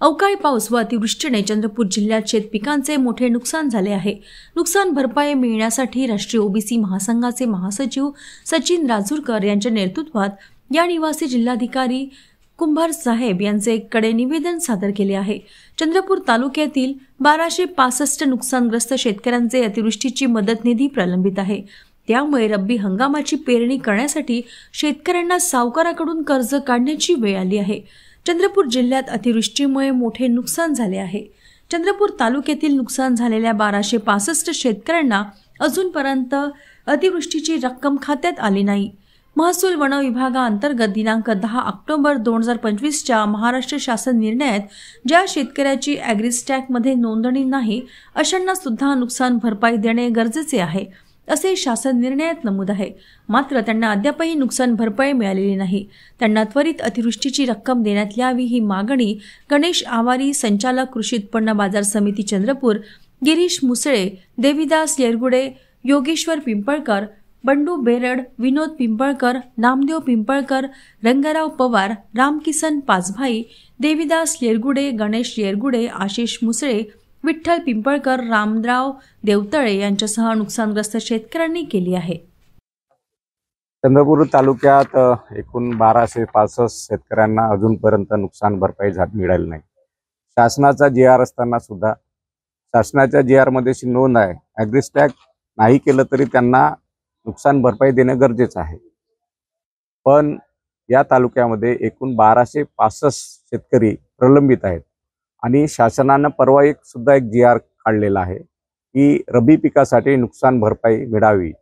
अवकाळी पाऊस व अतिवृष्टीने चंद्रपूर जिल्ह्यात शेतपिकांचे मोठे नुकसान झाले आहे। नुकसान भरपाई मिळण्यासाठी राष्ट्रीय ओबीसी महासंघाचे महासचिव सचिन राजूरकर यांच्या नेतृत्वात या निवासी जिल्हाधिकारी कुंभार साहेब यांच्याकडे निवेदन सादर केले आहे। चंद्रपूर तालुक्यातील 1265 नुकसानग्रस्त शेतकऱ्यांचे अतिवृष्टीची मदत निधी प्रलंबित आहे। त्यामुळे रब्बी हंगामाची पेरणी करण्यासाठी शेतकऱ्यांना सावकाराकडून कर्ज काढण्याची वेळ आली आहे। चंद्रपूर जिल्ह्यात अतिवृष्टीमुळे मोठे नुकसान झाले आहे। चंद्रपूर तालुक्यातील नुकसान झालेल्या 1265 शेतकऱ्यांना अजूनपर्यंत अतिवृष्टीची रक्कम खात्यात आली नाही। महसूल वन विभागाअंतर्गत दिनांक 10 ऑक्टोबर 2025च्या महाराष्ट्र शासन निर्णयात ज्या शेतकऱ्याची ॲग्रिस्टॅकमध्ये नोंदणी नाही अशांना सुद्धा नुकसान भरपाई देणे गरजेचे आहे असे शासन निर्णयात नमूद आहे। मात्र त्यांना अद्यापही नुकसान भरपाई मिळालेली नाही। त्यांना त्वरित अतिवृष्टीची रक्कम देण्यात यावी ही मागणी गणेश आवारी, संचालक कृषी उत्पन्न बाजार समिती चंद्रपूर, गिरीश मुसळे, देविदास येरगुडे, योगेश्वर पिंपळकर, बंडू बेरड, विनोद पिंपळकर, नामदेव पिंपळकर, रंगाराव पवार, रामकिसन पाचभाई, देविदास येरगुडे, गणेश येरगुडे, आशिष मुसळे, विठ्ठल पिंपळकर, रामराव देवतळे यांच्यासह नुकसानग्रस्त शेतकऱ्यांनी केली आहे। चंद्रपूर तालुक्यात एकूण 1265 शेतकऱ्यांना अजूनपर्यंत नुकसान भरपाई मिळाली नाही। शासनाचा जीआर असताना सुद्धा शासनाच्या जीआर मध्ये नोंद आहे ॲग्रिस्टॅक नाही केलं तरी त्यांना नुकसान भरपाई देणे गरजेचं आहे। पण या तालुक्यामध्ये एकूण 1265 शेतकरी प्रलंबित आहेत आणि शासनानं परवा सुद्धा एक जीआर काढलेला आहे की रब्बी पिकासाठी नुकसान भरपाई मिळावी।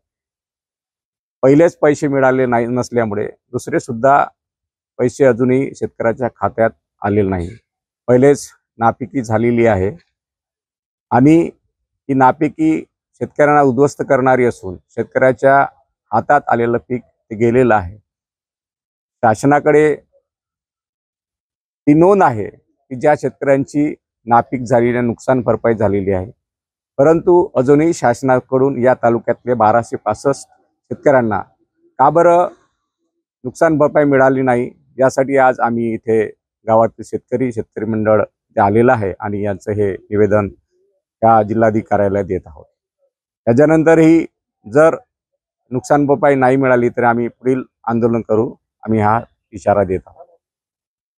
पहिलेच पैसे मिळाले नसल्यामुळे दुसरे सुद्धा पैसे अजूनही शेतकऱ्याच्या खात्यात आलेले नाही। पहिलेच नापिकी झालेली आहे आणि ही नापिकी शेतकऱ्यांना उद्ध्वस्त करणारी असून शेतकऱ्याच्या हातात आलेलं पीक ते गेलेलं आहे। शासनाकडे ती नोंद आहे की ज्या शेतकऱ्यांची नापीक झालेली नुकसान भरपाई झालेली आहे, परंतु अजूनही शासनाकडून या तालुक्यातले 1265 शेतकऱ्यांना का बरं नुकसान भरपाई मिळाली नाही यासाठी आज आम्ही इथे गावातील शेतकरी मंडळ आलेलं आहे आणि यांचं हे निवेदन या जिल्हाधिकाऱ्याला देत आहोत। त्याच्यानंतरही जर नुकसान भरपाई नाही मिळाली तर आम्ही पुढील आंदोलन करू, आम्ही हा इशारा देत आहोत।